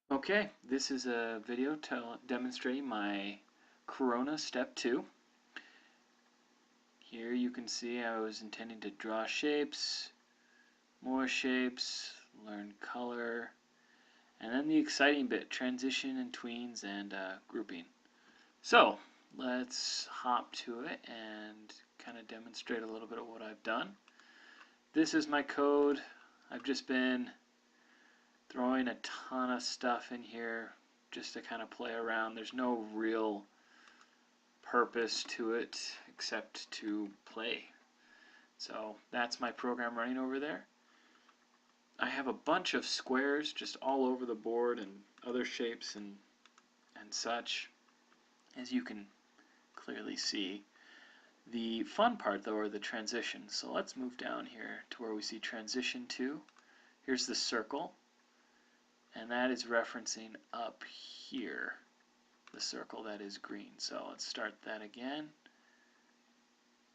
Okay, this is a video demonstrating my Corona Step 2. Here you can see I was intending to draw shapes, more shapes, learn color, and then the exciting bit, transition and tweens and grouping. So, let's hop to it and kind of demonstrate a little bit of what I've done. This is my code. I've just been throwing a ton of stuff in here just to kind of play around. There's no real purpose to it except to play. So that's my program running over there. I have a bunch of squares just all over the board and other shapes and such, as you can clearly see. The fun part though are the transitions. So let's move down here to where we see transition to. Here's the circle, and that is referencing up here, the circle that is green. So let's start that again.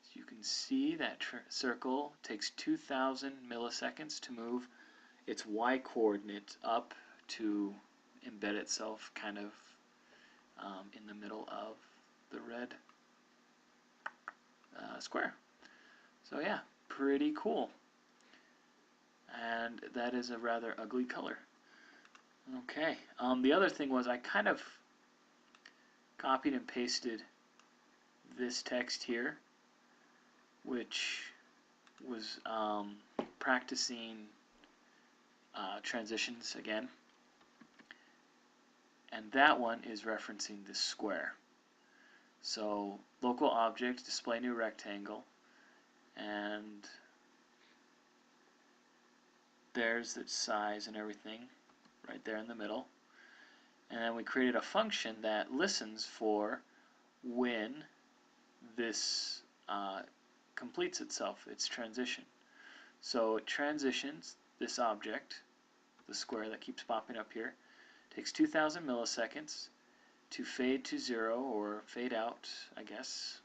As you can see, that circle takes 2,000 milliseconds to move its y coordinate up to embed itself kind of in the middle of the red square. So yeah, pretty cool. And that is a rather ugly color. Okay, the other thing was I kind of copied and pasted this text here, which was practicing transitions again, and that one is referencing this square. So local object, display new rectangle, and there's the size and everything right there in the middle. And then we created a function that listens for when this completes itself, its transition. So it transitions this object, the square that keeps popping up here, takes 2,000 milliseconds to fade to 0 or fade out, I guess.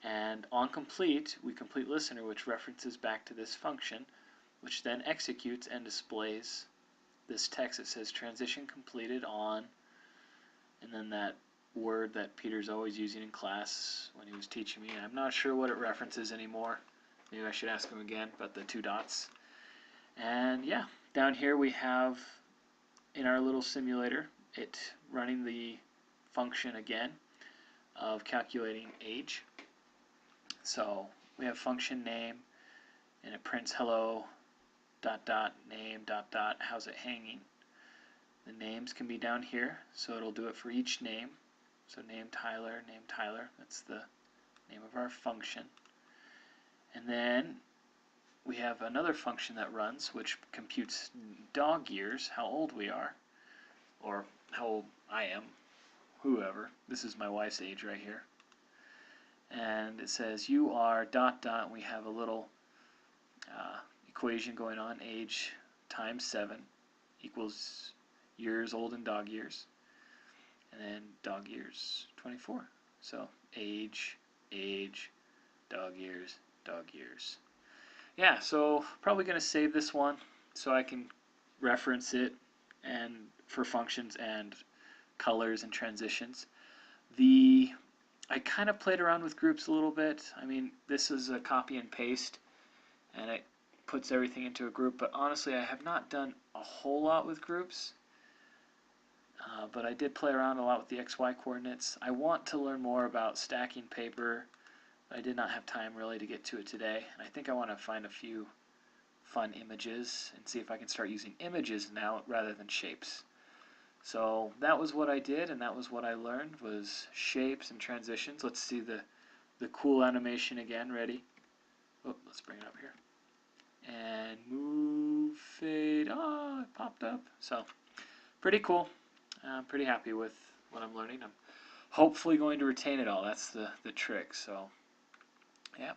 And on complete, we complete listener, which references back to this function, which then executes and displays this text that says transition completed on, and then that word that Peter's always using in class when he was teaching me. I'm not sure what it references anymore. Maybe I should ask him again about the 2 dots. And yeah, down here we have in our little simulator it running the function again of calculating age. So we have function name, and it prints hello dot dot name dot dot how's it hanging. The names can be down here, so it'll do it for each name. So name Tyler, that's the name of our function. And then we have another function that runs which computes dog years, how old we are, or how old I am, whoever. This is my wife's age right here. And it says you are dot dot, we have a little equation going on, age times 7 equals years old in dog years, and then dog years 24. So age, dog years, dog years. Yeah, so probably going to save this one so I can reference it and for functions and colors and transitions. I kind of played around with groups a little bit. I mean, this is a copy and paste, and it puts everything into a group, but honestly I have not done a whole lot with groups. But I did play around a lot with the XY coordinates. I want to learn more about stacking paper. I did not have time really to get to it today, and I think I want to find a few fun images and see if I can start using images now rather than shapes. So that was what I did, and that was what I learned, was shapes and transitions. Let's see the cool animation again. Ready? Oh, let's bring it up here. And move, fade. Oh, it popped up. So pretty cool. I'm pretty happy with what I'm learning. I'm hopefully going to retain it all. That's the trick. So yeah.